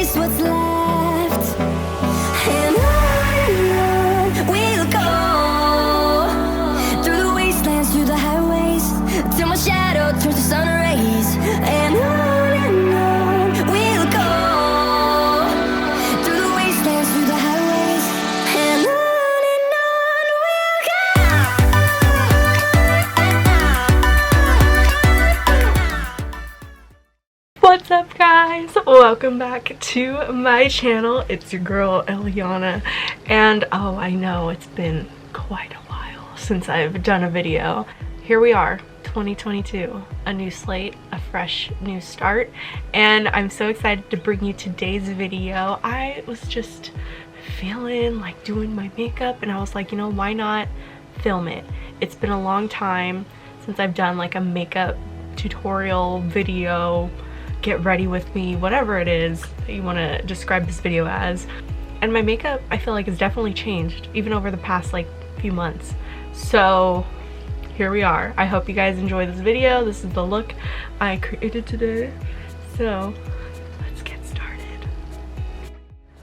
face what's left, and on we'll go, through the wastelands, through the highways, till my shadow turns to sun rays, and on we'll go, through the wastelands, through the highways, and on we'll go. What's up, guys? Welcome back to my channel. It's your girl Eleanna, and oh, I know it's been quite a while since I've done a video. Here we are, 2022, a new slate, a fresh new start, and I'm so excited to bring you today's video. I was just feeling like doing my makeup, and I was like, you know, why not film it? It's been a long time since I've done like a makeup tutorial video, get ready with me, whatever it is that you want to describe this video as. And my makeup, I feel like, has definitely changed even over the past like few months. So here we are. I hope you guys enjoy this video. This is the look I created today. So let's get started.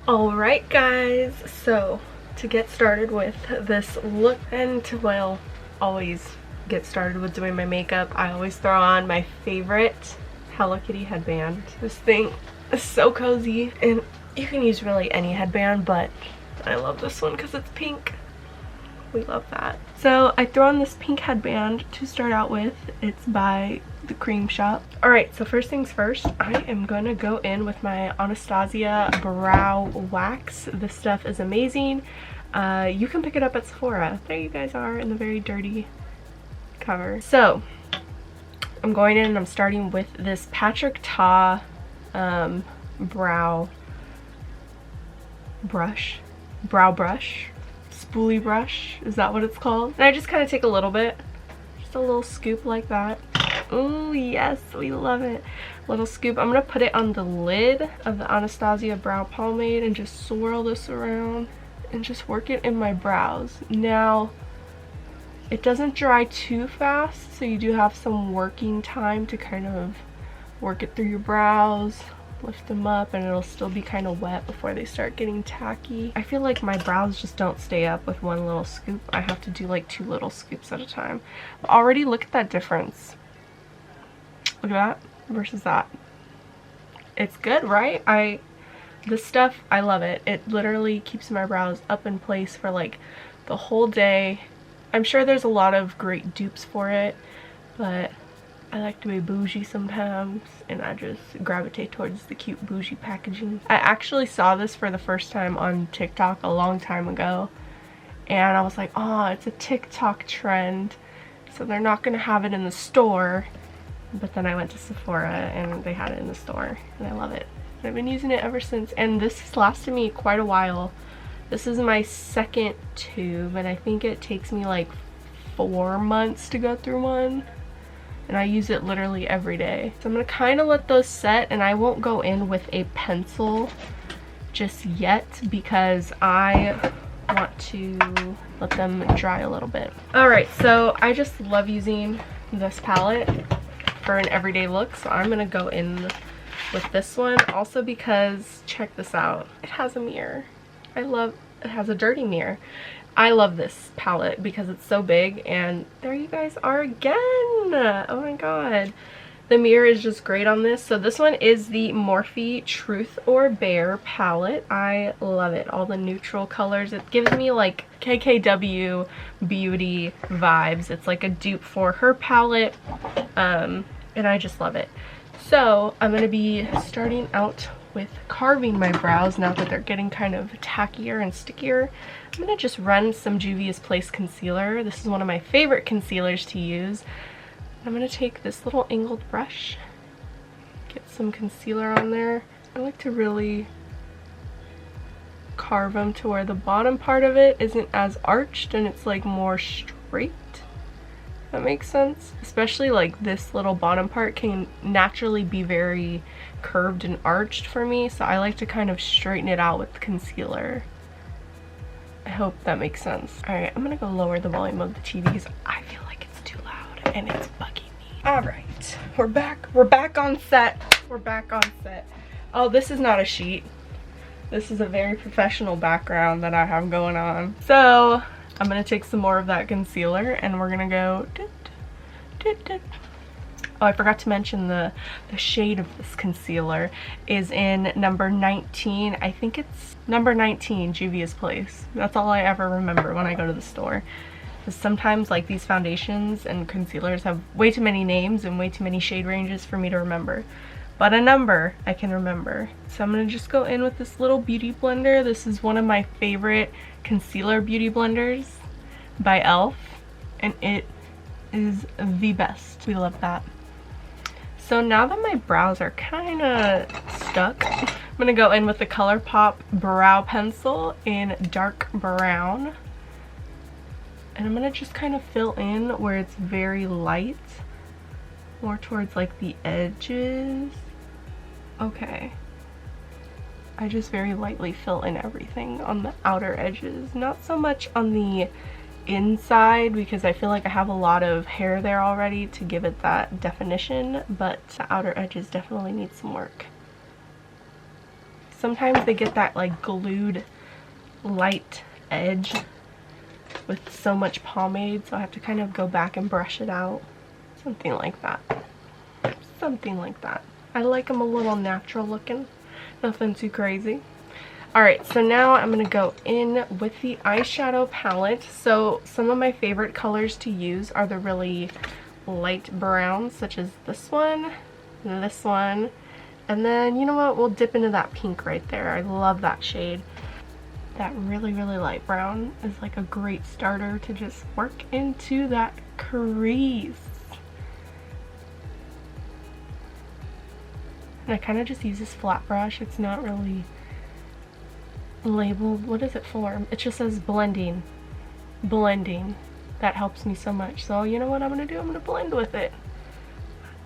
Alright guys, so to get started with this look, and to, well, always get started with doing my makeup, I always throw on my favorite Hello Kitty headband. This thing is so cozy, and you can use really any headband, but I love this one because it's pink. We love that. So I throw on this pink headband to start out with. It's by the Cream Shop. Alright, so first things first, I am going to go in with my Anastasia Brow Wax. This stuff is amazing. You can pick it up at Sephora. There you guys are in the very dirty cover. So I'm going in and I'm starting with this Patrick Ta brow brush, spoolie brush, is that what it's called? And I just kind of take a little bit, just a little scoop like that. Oh yes, we love it. Little scoop. I'm gonna put it on the lid of the Anastasia brow pomade and just swirl this around and just work it in my brows. Now, it doesn't dry too fast, so you do have some working time to kind of work it through your brows, lift them up, and it'll still be kind of wet before they start getting tacky. I feel like my brows just don't stay up with one little scoop. I have to do like 2 little scoops at a time. But already look at that difference. Look at that versus that. It's good, right? This stuff, I love it. It literally keeps my brows up in place for like the whole day. I'm sure there's a lot of great dupes for it, but I like to be bougie sometimes, and I just gravitate towards the cute bougie packaging. I actually saw this for the first time on TikTok a long time ago, and I was like, oh, it's a TikTok trend, so they're not gonna have it in the store. But then I went to Sephora and they had it in the store, and I love it. And I've been using it ever since, and this has lasted me quite a while. This is my second tube, and I think it takes me like 4 months to go through one, and I use it literally every day. So I'm gonna kind of let those set, and I won't go in with a pencil just yet because I want to let them dry a little bit. Alright, so I just love using this palette for an everyday look, so I'm gonna go in with this one, also because, check this out, it has a mirror. It has a dirty mirror. I love this palette because it's so big, and there you guys are again. Oh my god. The mirror is just great on this. So this one is the Morphe Truth or Bare palette. I love it. All the neutral colors. It gives me like KKW beauty vibes. It's like a dupe for her palette, and I just love it. So I'm going to be starting out with carving my brows now that they're getting kind of tackier and stickier. I'm going to just run some Juvia's Place concealer. This is one of my favorite concealers to use. I'm going to take this little angled brush, get some concealer on there. I like to really carve them to where the bottom part of it isn't as arched and it's like more straight. That makes sense. Especially like this little bottom part can naturally be very curved and arched for me, so I like to kind of straighten it out with concealer. I hope that makes sense. Alright, I'm gonna go lower the volume of the TV because I feel like it's too loud and it's bugging me. Alright, we're back on set. We're back on set. Oh, this is not a sheet. This is a very professional background that I have going on. So I'm gonna take some more of that concealer and we're gonna go Oh, I forgot to mention the shade of this concealer is in number 19. I think it's number 19, Juvia's Place. That's all I ever remember when I go to the store. Because sometimes like these foundations and concealers have way too many names and way too many shade ranges for me to remember. But a number I can remember. So I'm gonna just go in with this little beauty blender. This is one of my favorite concealer beauty blenders by e.l.f. and it is the best. We love that. So now that my brows are kind of stuck, I'm gonna go in with the ColourPop brow pencil in dark brown. And I'm gonna just kind of fill in where it's very light, more towards like the edges. Okay. I just very lightly fill in everything on the outer edges, not so much on the inside because I feel like I have a lot of hair there already to give it that definition, but the outer edges definitely need some work. Sometimes they get that like glued light edge with so much pomade, so I have to kind of go back and brush it out. Something like that. Something like that. I like them a little natural looking, nothing too crazy. Alright, so now I'm going to go in with the eyeshadow palette. So some of my favorite colors to use are the really light browns, such as this one, and then, you know what, we'll dip into that pink right there. I love that shade. That really, really light brown is like a great starter to just work into that crease. And I kind of just use this flat brush. It's not really labeled. What is it for? It just says blending. Blending. That helps me so much. So you know what I'm gonna do? I'm gonna blend with it.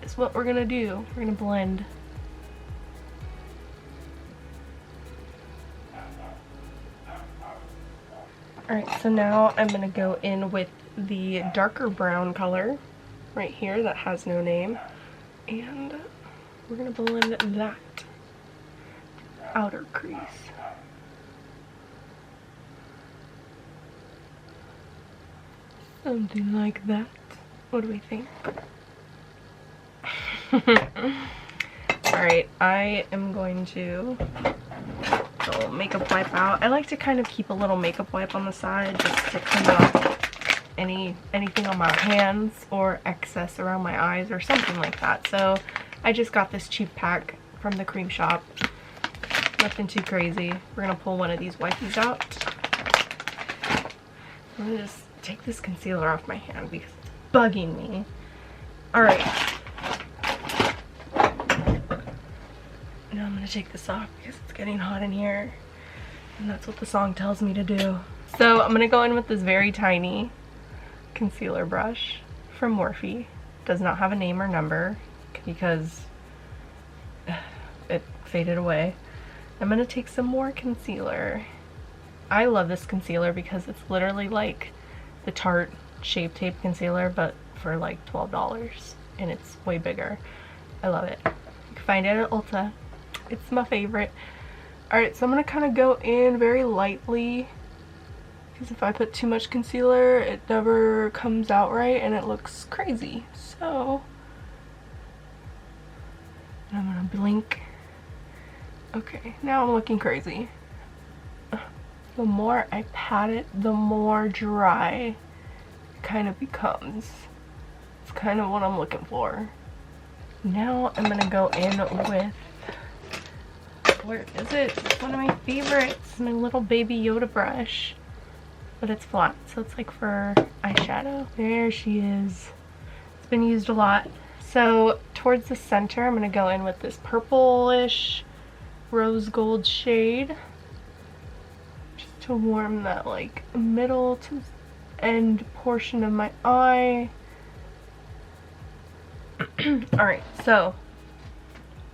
That's what we're gonna do. We're gonna blend. Alright, so now I'm gonna go in with the darker brown color right here that has no name. And we're gonna blend that outer crease. Something like that. What do we think? Alright, I am going to pull makeup wipe out. I like to kind of keep a little makeup wipe on the side just to clean off anything on my hands or excess around my eyes or something like that. So I just got this cheap pack from the cream shop. Nothing too crazy. We're gonna pull one of these wipes out. I'm gonna just take this concealer off my hand because it's bugging me. Alright. Now I'm gonna take this off because it's getting hot in here. And that's what the song tells me to do. So I'm gonna go in with this very tiny concealer brush from Morphe. Does not have a name or number because it faded away. I'm gonna take some more concealer. I love this concealer because it's literally like the Tarte Shape Tape concealer, but for like $12, and it's way bigger. I love it. You can find it at Ulta. It's my favorite. Alright, so I'm gonna kind of go in very lightly because if I put too much concealer, it never comes out right and it looks crazy. So I'm gonna blink. Okay, now I'm looking crazy. The more I pat it, the more dry it kind of becomes. It's kind of what I'm looking for. Now I'm gonna go in with, where is it? It's one of my favorites, my little baby Yoda brush. But it's flat, so it's like for eyeshadow. There she is. It's been used a lot. So towards the center, I'm gonna go in with this purplish rose gold shade. Just to warm that like middle to end portion of my eye. Alright, so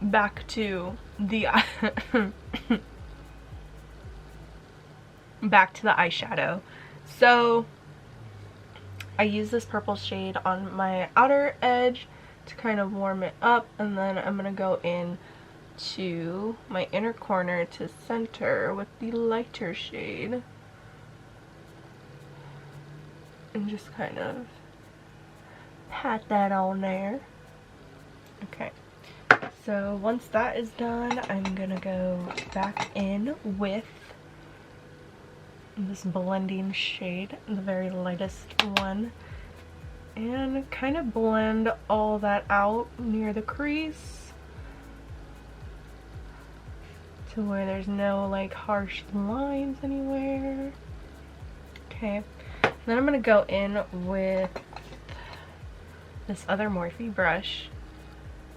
back to the back to the eyeshadow. So I use this purple shade on my outer edge to kind of warm it up, and then I'm gonna go in to my inner corner to center with the lighter shade. And just kind of pat that on there. Okay. So once that is done, I'm gonna go back in with this blending shade, the very lightest one, and kind of blend all that out near the crease to where there's no like harsh lines anywhere. Okay, then I'm gonna go in with this other Morphe brush,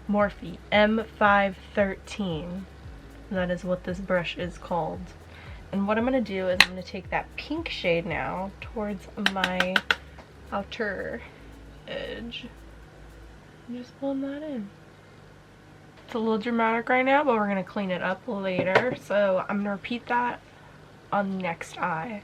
Morphe M513. That is what this brush is called. And what I'm going to do is I'm going to take that pink shade now towards my outer edge and just blend that in. It's a little dramatic right now, but we're going to clean it up later. So I'm going to repeat that on the next eye.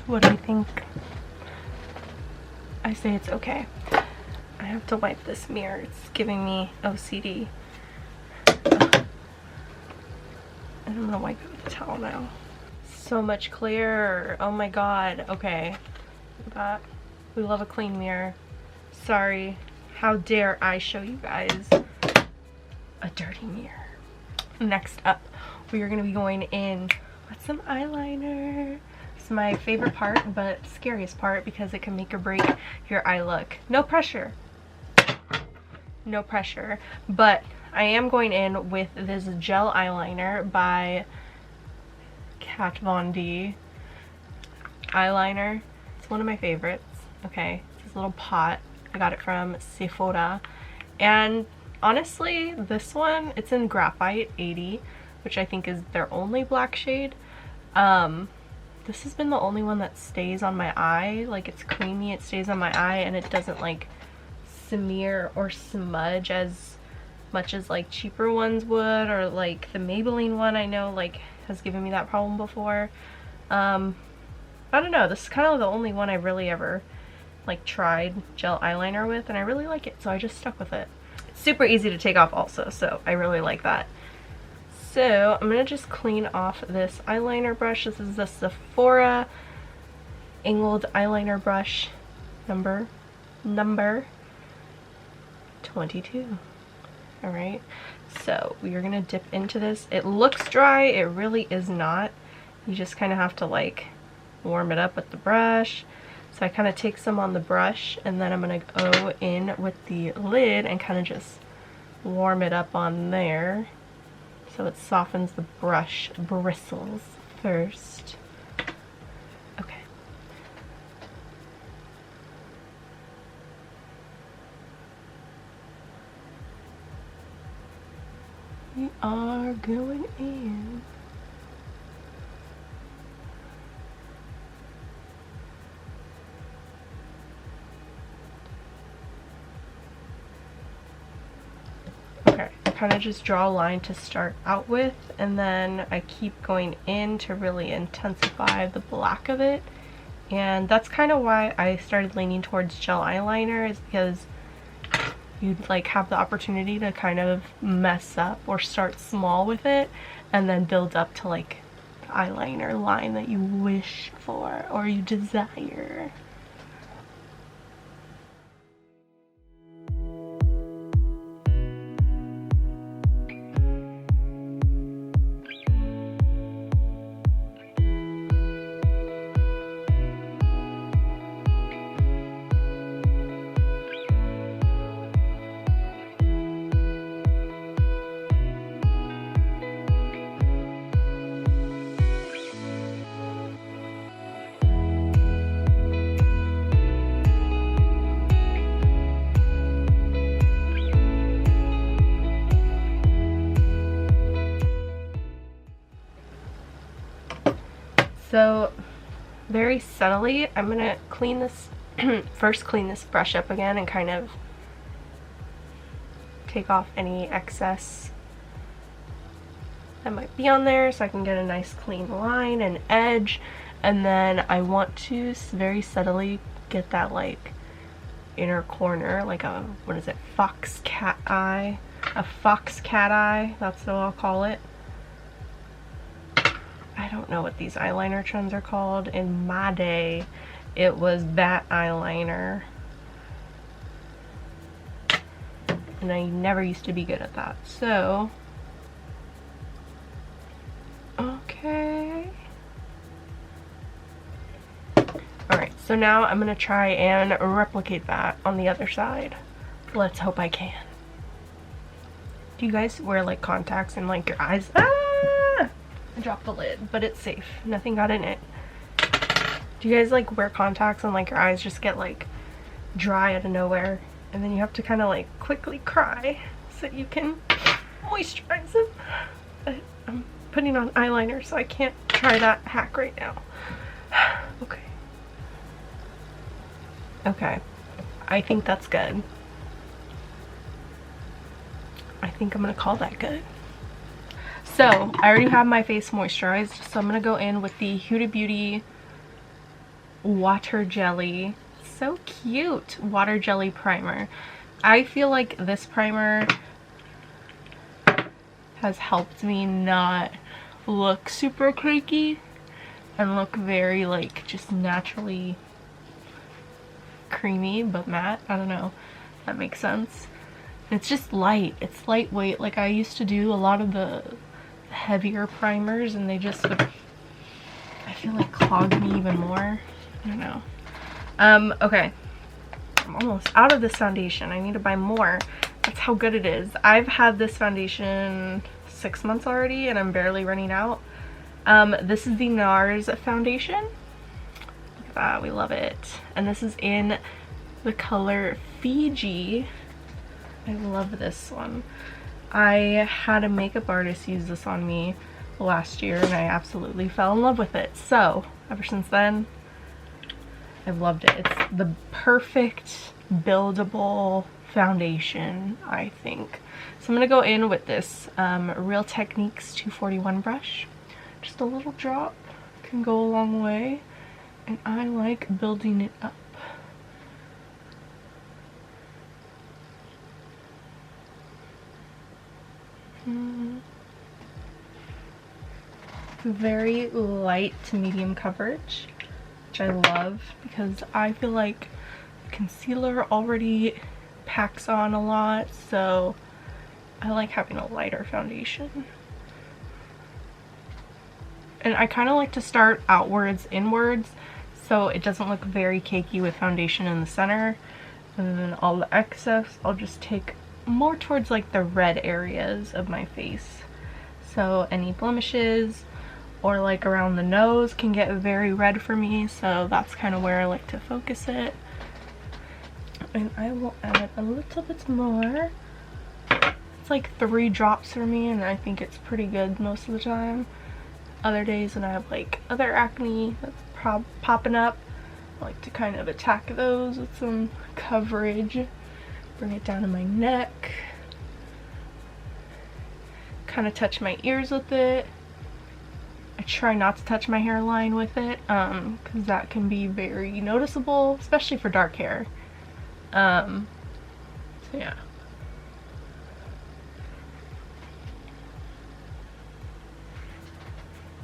What do you think? I say it's okay. I have to wipe this mirror. It's giving me OCD. And I'm gonna wipe it with a towel now. So much clearer. Oh my god. Okay. Look at that. We love a clean mirror. Sorry. How dare I show you guys a dirty mirror. Next up, we are gonna be going in with some eyeliner. My favorite part, but scariest part, because it can make or break your eye look. No pressure. No pressure. But I am going in with this gel eyeliner by Kat Von D eyeliner. It's one of my favorites. Okay, it's this little pot. I got it from Sephora. And honestly, this one, it's in Graphite 80, which I think is their only black shade. This has been the only one that stays on my eye. Like, it's creamy, it stays on my eye, and it doesn't like smear or smudge as much as like cheaper ones would, or like the Maybelline one I know like has given me that problem before. I don't know, this is kind of the only one I really ever like tried gel eyeliner with, and I really like it, so I just stuck with it. It's super easy to take off also, so I really like that. So I'm going to just clean off this eyeliner brush. This is the Sephora angled eyeliner brush number 22. Alright, so we are going to dip into this. It looks dry, it really is not. You just kind of have to like warm it up with the brush. So I kind of take some on the brush, and then I'm going to go in with the lid and kind of just warm it up on there, so it softens the brush bristles first. Okay. We are going in. Okay, I kind of just draw a line to start out with, and then I keep going in to really intensify the black of it. And that's kind of why I started leaning towards gel eyeliner, is because you'd like have the opportunity to kind of mess up or start small with it and then build up to like the eyeliner line that you wish for or you desire. So very subtly, I'm gonna clean this first clean this brush up again and kind of take off any excess that might be on there so I can get a nice clean line and edge. And then I want to very subtly get that like inner corner, like a, what is it, fox cat eye? A fox cat eye, that's what I'll call it. I don't know what these eyeliner trends are called. In my day, it was bat eyeliner. And I never used to be good at that. So, okay. Alright, so now I'm gonna try and replicate that on the other side. Let's hope I can. Do you guys wear like contacts in like your eyes? Ah! I dropped the lid, but it's safe. Nothing got in it. Do you guys like wear contacts and like your eyes just get like dry out of nowhere? And then you have to kind of like quickly cry so you can moisturize them. But I'm putting on eyeliner, so I can't try that hack right now. Okay. Okay. I think that's good. I think I'm gonna call that good. So, I already have my face moisturized, so I'm gonna go in with the Huda Beauty Water Jelly. So cute! Water Jelly Primer. I feel like this primer has helped me not look super cakey and look very like just naturally creamy but matte. I don't know if that makes sense. It's just light. It's lightweight. Like I used to do a lot of the heavier primers and they just would, I feel like, clog me even more. I don't know. Okay. I'm almost out of this foundation. I need to buy more. That's how good it is. I've had this foundation 6 months already and I'm barely running out. This is the NARS foundation. Look at that. We love it. And this is in the color Fiji. I love this one. I had a makeup artist use this on me last year and I absolutely fell in love with it. So ever since then, I've loved it. It's the perfect buildable foundation, I think. So I'm gonna go in with this Real Techniques 241 brush. Just a little drop can go a long way, and I like building it up. Very light to medium coverage, which I love because I feel like concealer already packs on a lot, so I like having a lighter foundation. And I kind of like to start outwards, inwards, so it doesn't look very cakey with foundation in the center. And then all the excess, I'll just take more towards like the red areas of my face. So any blemishes or like around the nose can get very red for me, so that's kind of where I like to focus it. And I will add a little bit more. It's like 3 drops for me and I think it's pretty good most of the time. Other days when I have like other acne that's popping up, I like to kind of attack those with some coverage. Bring it down to my neck. Kind of touch my ears with it. I try not to touch my hairline with it because that can be very noticeable, especially for dark hair. So yeah.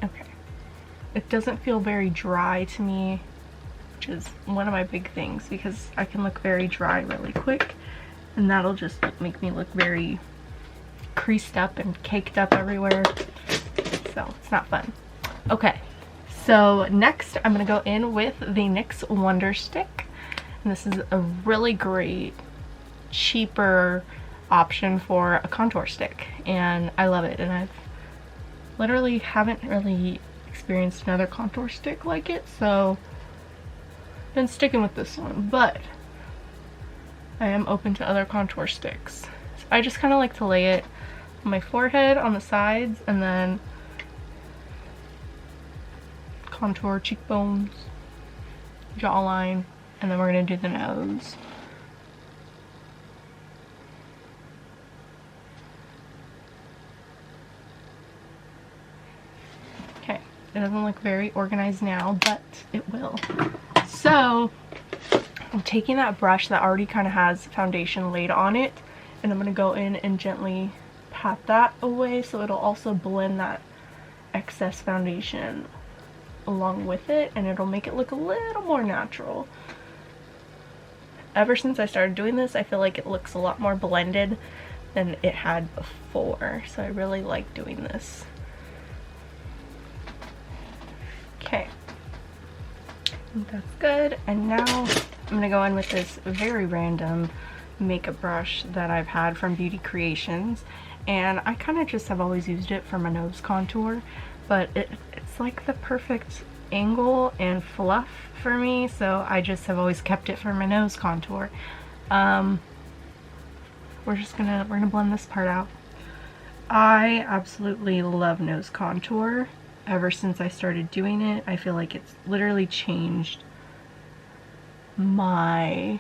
Okay. It doesn't feel very dry to me, which is one of my big things because I can look very dry really quick and that'll just make me look very creased up and caked up everywhere. So it's not fun. Okay, so next I'm gonna go in with the NYX Wonder Stick. And this is a really great, cheaper option for a contour stick. And I love it. And I've literally haven't really experienced another contour stick like it. So I've been sticking with this one. But I am open to other contour sticks. So I just kind of like to lay it on my forehead, on the sides, and then contour, cheekbones, jawline, and then we're gonna do the nose. Okay, it doesn't look very organized now, but it will. So I'm taking that brush that already kind of has foundation laid on it, and I'm gonna go in and gently pat that away so it'll also blend that excess foundation along with it, and it'll make it look a little more natural. Ever since I started doing this, I feel like it looks a lot more blended than it had before, so I really like doing this. Okay, I think that's good. And now I'm gonna go in with this very random makeup brush that I've had from Beauty Creations, and I kind of just have always used it for my nose contour, but it's like the perfect angle and fluff for me, so I just have always kept it for my nose contour. We're gonna blend this part out. I absolutely love nose contour. Ever since I started doing it, I feel like it's literally changed my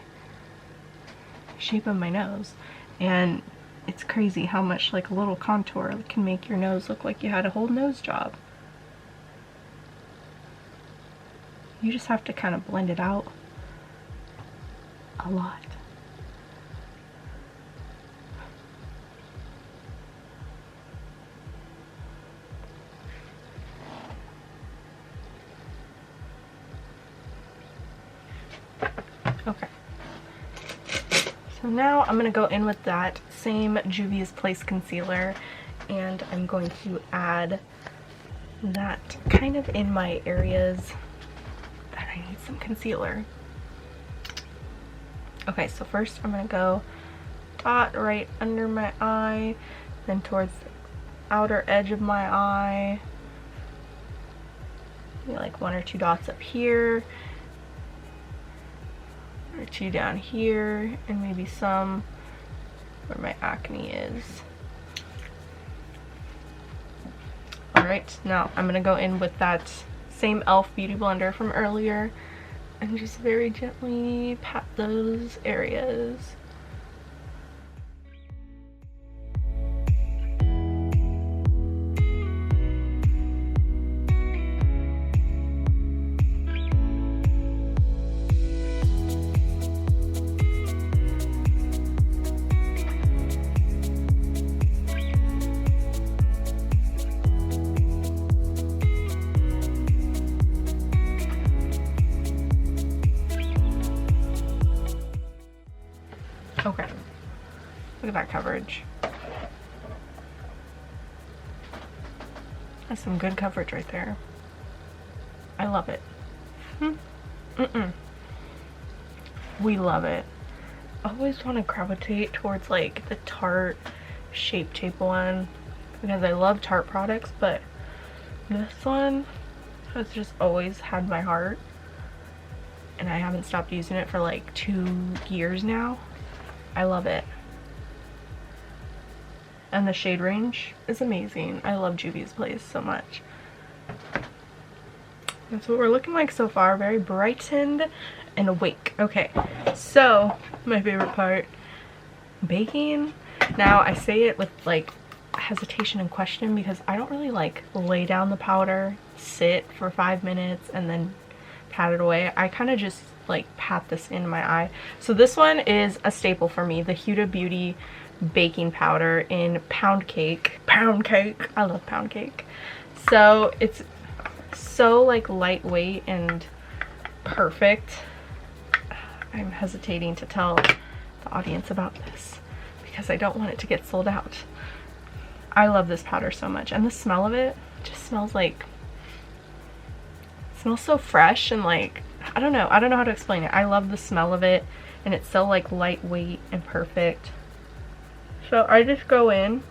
shape of my nose, and it's crazy how much like a little contour can make your nose look like you had a whole nose job. You just have to kind of blend it out a lot. Okay. So now I'm going to go in with that same Juvia's Place concealer, and I'm going to add that kind of in my areas that I need some concealer. Okay, so first I'm going to go dot right under my eye, then towards the outer edge of my eye, maybe like 1 or 2 dots up here, or 2 down here, and maybe some where my acne is. Alright, now I'm going to go in with that same e.l.f. Beauty Blender from earlier and just very gently pat those areas. Okay, look at that coverage. That's some good coverage right there. I love it. We love it. I always want to gravitate towards like the Tarte Shape Tape one because I love Tarte products, but this one has just always had my heart, and I haven't stopped using it for like 2 years now. I love it. And the shade range is amazing. I love Juvia's Place so much. That's what we're looking like so far. Very brightened and awake. Okay, so my favorite part, baking. Now I say it with like hesitation and question because I don't really like lay down the powder, sit for 5 minutes, and then pat it away. I kind of just like pat this in my eye. So this one is a staple for me, the Huda Beauty baking powder in Pound Cake. Pound Cake. I love Pound Cake. So it's so like lightweight and perfect. I'm hesitating to tell the audience about this because I don't want it to get sold out. I love this powder so much, and the smell of it just smells like, it smells so fresh and like, I don't know how to explain it. I love the smell of it, and it's so like lightweight and perfect. So I just go in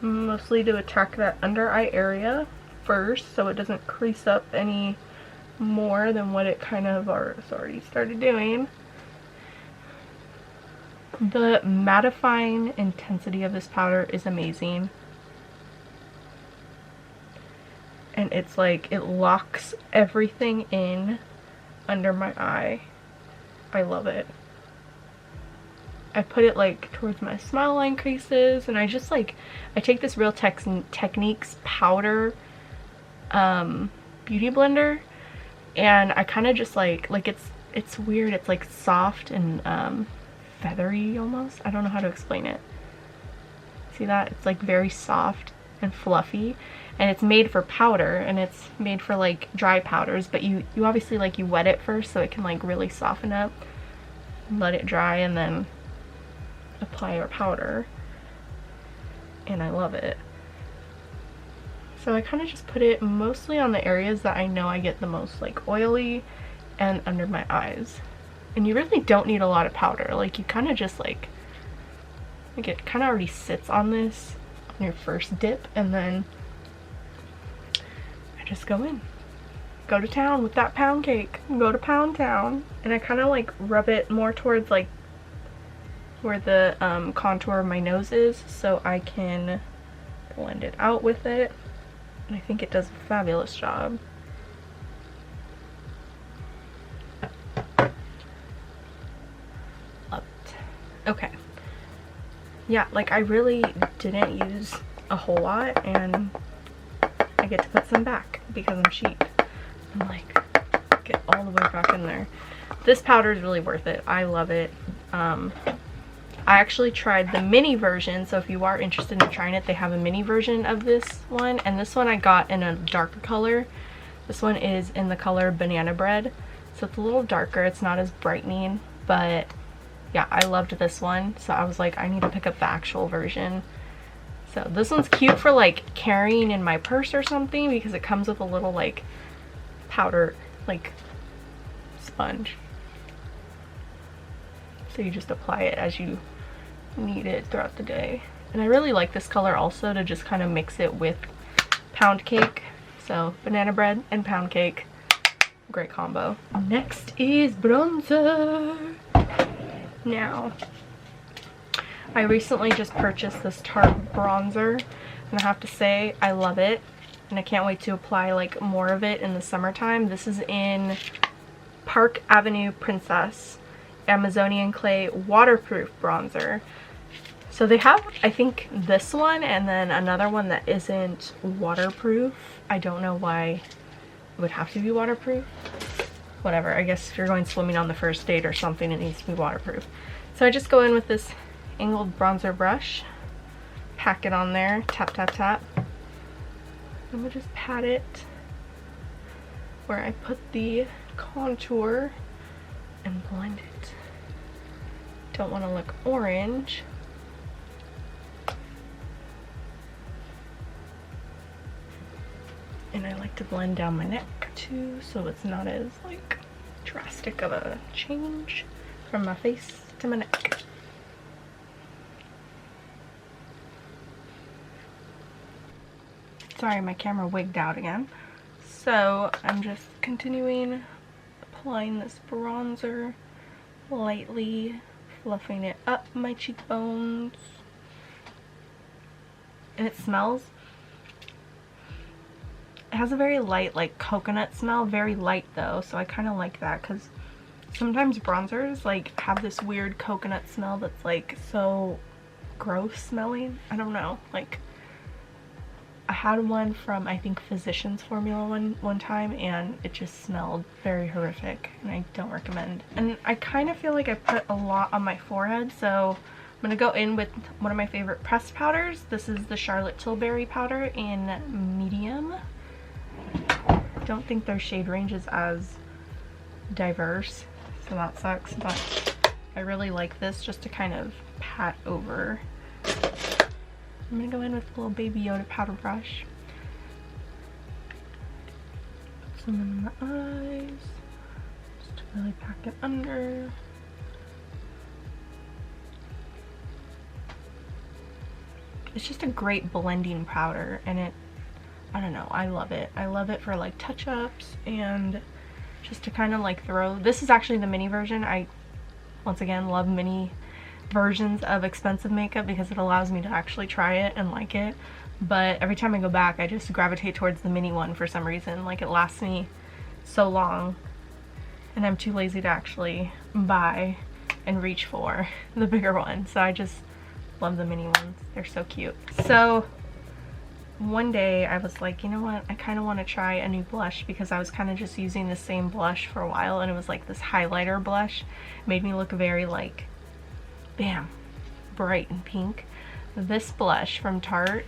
mostly to attack that under eye area first so it doesn't crease up any more than what it kind of already started doing. The mattifying intensity of this powder is amazing. and it's like it locks everything in under my eye. I love it. I put it like towards my smile line creases, and I just like, I take this Real Techniques powder beauty blender, and I kind of just like it's weird, it's like soft and feathery almost. I don't know how to explain it. See that? It's like very soft and fluffy, and it's made for powder, and it's made for like dry powders, but you obviously like you wet it first so it can like really soften up, let it dry, and then apply your powder. And I love it. So I kind of just put it mostly on the areas that I know I get the most like oily and under my eyes. And you really don't need a lot of powder. Like you kind of just like it kind of already sits on this on your first dip, and then I just go to town with that pound cake. Go to Pound Town. And I kind of like rub it more towards like where the contour of my nose is, so I can blend it out with it. And I think it does a fabulous job. Okay. Yeah, like I really didn't use a whole lot, and I get to put some back because I'm cheap. I'm like, get all the way back in there. This powder is really worth it. I love it. I actually tried the mini version, so if you are interested in trying it, they have a mini version of this one, and this one I got in a darker color. This one is in the color Banana Bread, so it's a little darker, it's not as brightening, but yeah, I loved this one, so I was like, I need to pick up the actual version. So this one's cute for like carrying in my purse or something, because it comes with a little like powder like sponge. So you just apply it as you need it throughout the day. And I really like this color also to just kind of mix it with pound cake. So Banana Bread and pound cake, great combo. Next is bronzer. Now, I recently just purchased this Tarte bronzer, and I have to say I love it, and I can't wait to apply like more of it in the summertime. This is in Park Avenue Princess Amazonian Clay Waterproof Bronzer. So they have, I think, this one and then another one that isn't waterproof. I don't know why it would have to be waterproof. Whatever, I guess if you're going swimming on the first date or something, it needs to be waterproof. So I just go in with this angled bronzer brush, pack it on there, tap, tap, tap. I'm gonna just pat it where I put the contour and blend it. Don't want to look orange. And I like to blend down my neck too, so it's not as like drastic of a change from my face to my neck. Sorry, my camera wigged out again. So I'm just continuing applying this bronzer, lightly fluffing it up my cheekbones. And it smells, it has a very light like coconut smell, very light though, so I kind of like that, because sometimes bronzers like have this weird coconut smell that's like so gross smelling. I don't know, like I had one from I think Physicians Formula one time, and it just smelled very horrific, and I don't recommend. And I kind of feel like I put a lot on my forehead, so I'm gonna go in with one of my favorite pressed powders. This is the Charlotte Tilbury powder in medium. Don't think their shade range is as diverse, so that sucks, but I really like this just to kind of pat over. I'm gonna go in with a little Baby Yoda powder brush. Put some in my eyes, just to really pack it under. It's just a great blending powder, and it, I don't know, I love it. I love it for like touch-ups and just to kind of like throw. This is actually the mini version. I, once again, love mini versions of expensive makeup because it allows me to actually try it and like it. But every time I go back, I just gravitate towards the mini one for some reason. Like, it lasts me so long, and I'm too lazy to actually buy and reach for the bigger one. So I just love the mini ones. They're so cute. So one day I was like, you know what, I kind of want to try a new blush, because I was kind of just using the same blush for a while, and it was like this highlighter blush. It made me look very like, bam, bright and pink. This blush from Tarte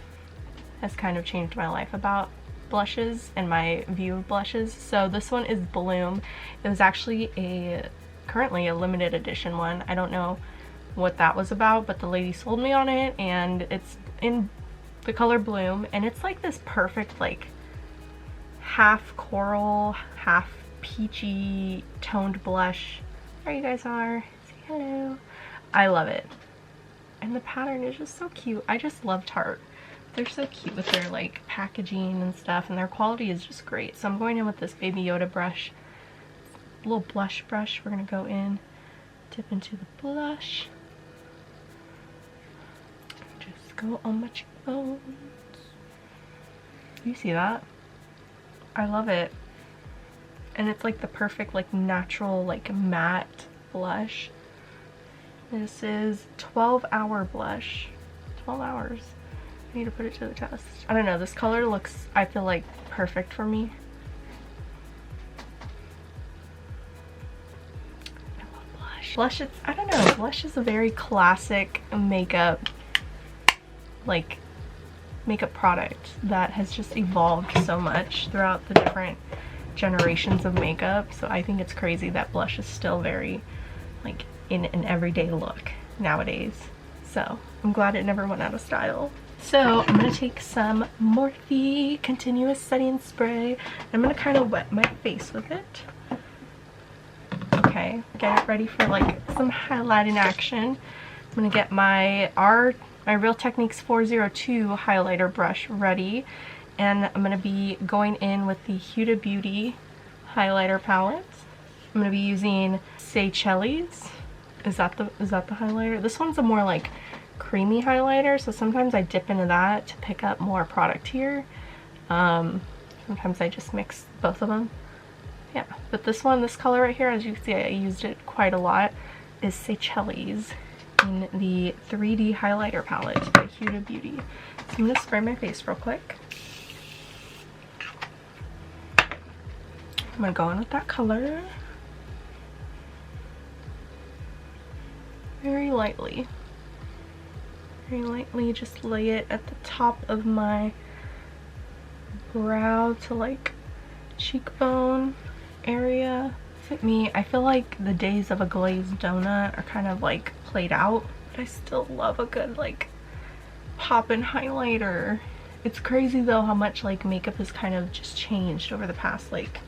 has kind of changed my life about blushes and my view of blushes. So this one is Bloom. It was actually currently a limited edition one. I don't know what that was about, but the lady sold me on it, and it's in the color Bloom, and it's like this perfect like half coral, half peachy toned blush. There you guys are. Say hello. I love it, and the pattern is just so cute. I just love Tarte. They're so cute with their like packaging and stuff, and their quality is just great. So I'm going in with this Baby Yoda brush, little blush brush. We're gonna go in, dip into the blush, just go on my cheekbones. You see that? I love it. And it's like the perfect like natural like matte blush. This is 12-hour blush. 12 hours. I need to put it to the test. I don't know, this color looks, I feel like, perfect for me. I love blush. Blush, it's, I don't know, blush is a very classic makeup, like, makeup product that has just evolved so much throughout the different generations of makeup. So I think it's crazy that blush is still very, like, in an everyday look nowadays. So I'm glad it never went out of style. So I'm going to take some Morphe Continuous Setting Spray. I'm going to kind of wet my face with it. Okay, get it ready for like some highlighting action. I'm going to get my Real Techniques 402 highlighter brush ready. And I'm going to be going in with the Huda Beauty highlighter palette. I'm going to be using Seychelles. Is that the highlighter? This one's a more like creamy highlighter, so sometimes I dip into that to pick up more product here. Sometimes I just mix both of them. Yeah, but this one, this color right here, as you can see, I used it quite a lot, is Seychelles in the 3D highlighter palette by Huda Beauty. So I'm going to spray my face real quick. I'm going to go in with that color. Very lightly. Very lightly, just lay it at the top of my brow to like cheekbone area. Look at me, I feel like the days of a glazed donut are kind of like played out, but I still love a good like pop-in highlighter. It's crazy though how much like makeup has kind of just changed over the past like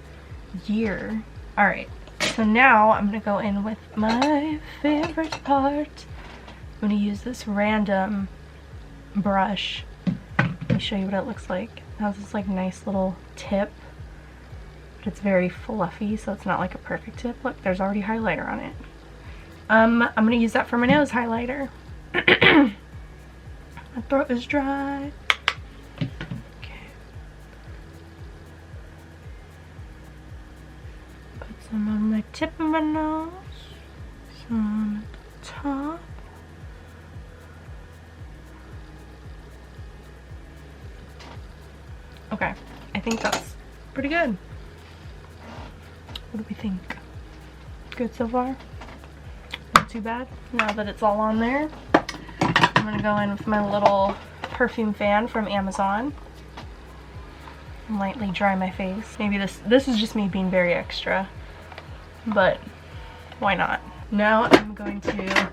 year. Alright, so now I'm gonna go in with my favorite part. I'm going to use this random brush. Let me show you what it looks like. It has this like nice little tip, but it's very fluffy, so it's not like a perfect tip. Look, there's already highlighter on it. I'm going to use that for my nose highlighter. My throat is dry. Okay. Put some on my tip of my nose, some at the top. Okay, I think that's pretty good. What do we think? Good so far? Not too bad. Now that it's all on there, I'm gonna go in with my little perfume fan from Amazon and lightly dry my face. Maybe this is just me being very extra, but why not? Now I'm going to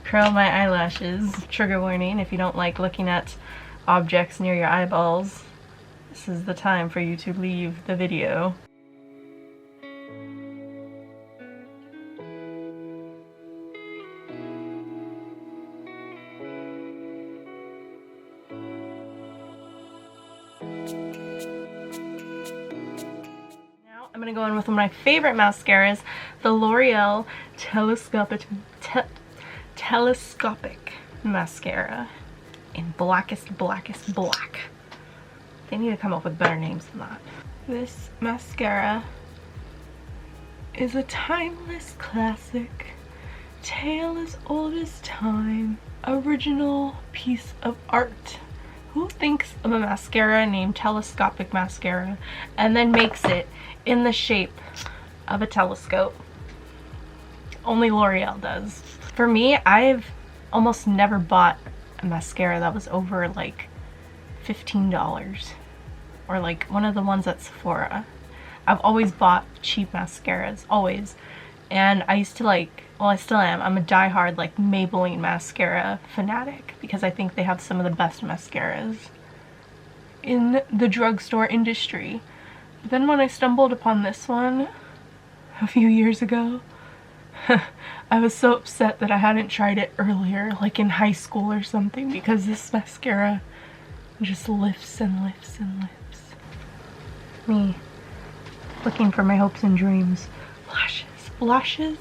curl my eyelashes. Trigger warning, if you don't like looking at objects near your eyeballs, this is the time for you to leave the video. Now I'm going to go in with one of my favorite mascaras, the L'Oreal Telescopic Telescopic mascara in blackest black. They need to come up with better names than that. This mascara is a timeless classic, tale as old as time, original piece of art. Who thinks of a mascara named Telescopic Mascara and then makes it in the shape of a telescope? Only L'Oreal does. For me, I've almost never bought a mascara that was over like $15 or like one of the ones at Sephora. I've always bought cheap mascaras, always. And I used to like, well, I still am, I'm a diehard like Maybelline mascara fanatic because I think they have some of the best mascaras in the drugstore industry. But then when I stumbled upon this one a few years ago, I was so upset that I hadn't tried it earlier, like in high school or something, because this mascara just lifts and lifts and lifts. Me looking for my hopes and dreams. Lashes. Lashes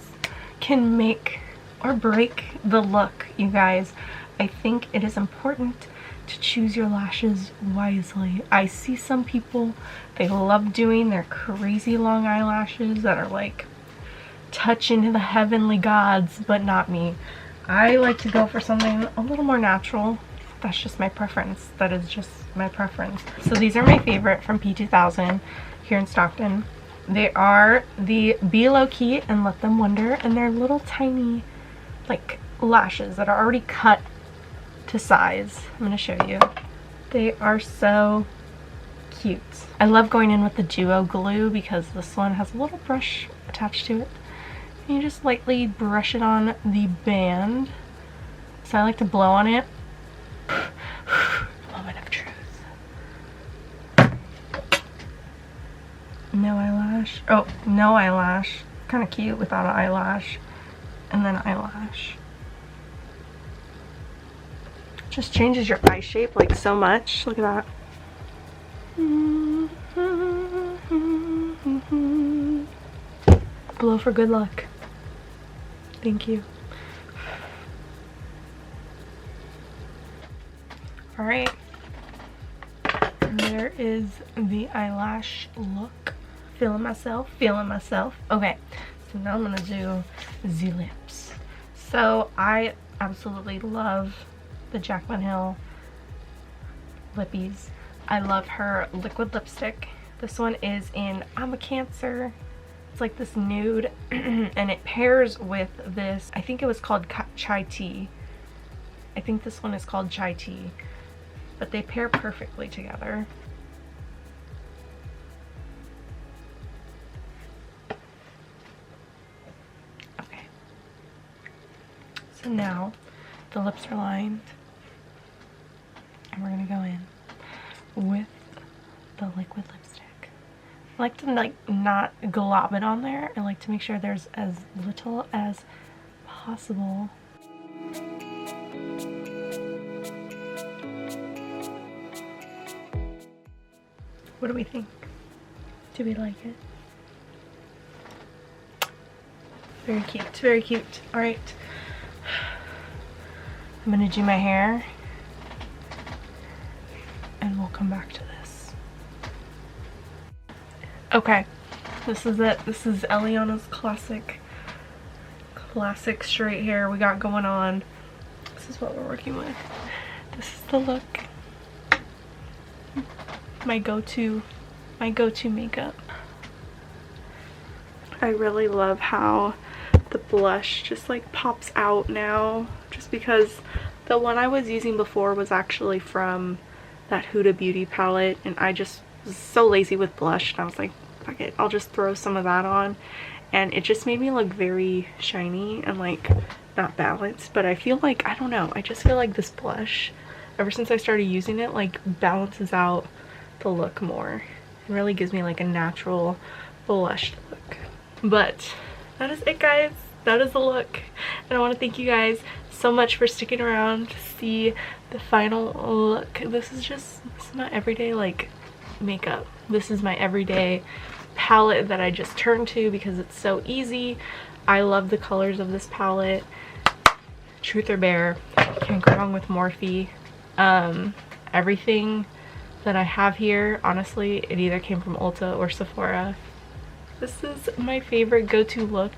can make or break the look, you guys. I think it is important to choose your lashes wisely. I see some people, they love doing their crazy long eyelashes that are like touching the heavenly gods, but not me. I like to go for something a little more natural. That's just my preference. That is just my preference. So these are my favorite from P2000 here in Stockton. They are the Be Low Key and Let Them Wonder, and they're little tiny like lashes that are already cut to size. I'm going to show you. They are so cute. I love going in with the Duo glue because this one has a little brush attached to it. And you just lightly brush it on the band. So I like to blow on it. Moment of truth. No eyelash. Oh, no eyelash. Kind of cute without an eyelash. And then eyelash. Just changes your eye shape like so much. Look at that. Blow for good luck. Thank you. Alright. There is the eyelash look. Feeling myself, feeling myself. Okay, so now I'm gonna do the lips. So I absolutely love the Jaclyn Hill lippies. I love her liquid lipstick. This one is in I'm a Cancer. It's like this nude and it pairs with this, I think it was called Chai Tea. I think this one is called Chai Tea, but they pair perfectly together. Okay, so now the lips are lined and we're gonna go in with the liquid lipstick. I like to like not glob it on there. I like to make sure there's as little as possible. What do we think? Do we like it? Very cute, very cute. All right, I'm gonna do my hair and we'll come back to this. Okay, this is it. This is Eleanna's classic straight hair we got going on. This is what we're working with. This is the look. My go-to makeup. I really love how the blush just like pops out now, just because the one I was using before was actually from that Huda Beauty palette, and I just was so lazy with blush and I was like, fuck it, I'll just throw some of that on, and it just made me look very shiny and like not balanced. But I feel like, I don't know, I just feel like this blush, ever since I started using it, like balances out the look more. It really gives me like a natural blushed look. But that is it, guys. That is the look, and I want to thank you guys so much for sticking around to see the final look. This is my everyday like makeup. This is my everyday palette that I just turn to because it's so easy. I love the colors of this palette. Truth or Bear. Can't go wrong with Morphe. Everything that I have here, honestly, it either came from Ulta or Sephora. This is my favorite go-to look,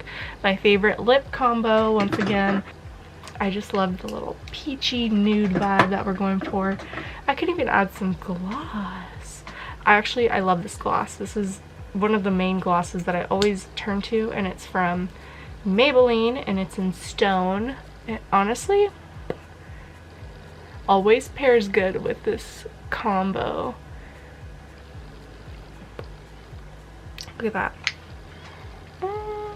my favorite lip combo. Once again, I just love the little peachy nude vibe that we're going for. I could even add some gloss. I love this gloss. This is one of the main glosses that I always turn to, and it's from Maybelline, and it's in Stone. It honestly always pairs good with this combo. Look at that.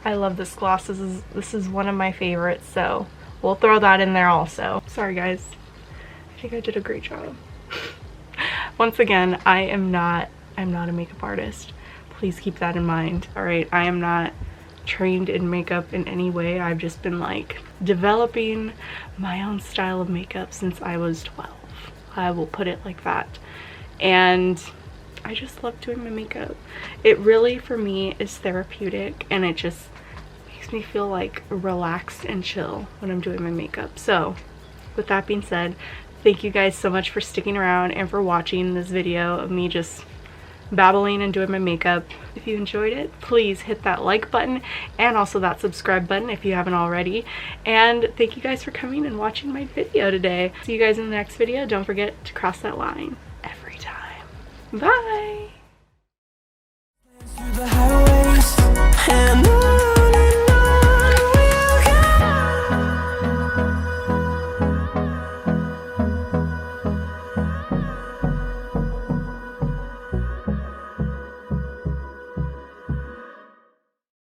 I love this gloss. This is one of my favorites, so we'll throw that in there also. Sorry guys, I think I did a great job. Once again, I'm not a makeup artist. Please keep that in mind. All right, I am not trained in makeup in any way. I've just been like developing my own style of makeup since I was 12. I will put it like that. And I just love doing my makeup. It really, for me, is therapeutic, and it just makes me feel like relaxed and chill when I'm doing my makeup. So with that being said, thank you guys so much for sticking around and for watching this video of me just babbling and doing my makeup. If you enjoyed it, please hit that like button and also that subscribe button if you haven't already. And thank you guys for coming and watching my video today. See you guys in the next video. Don't forget to cross that line every time. Bye!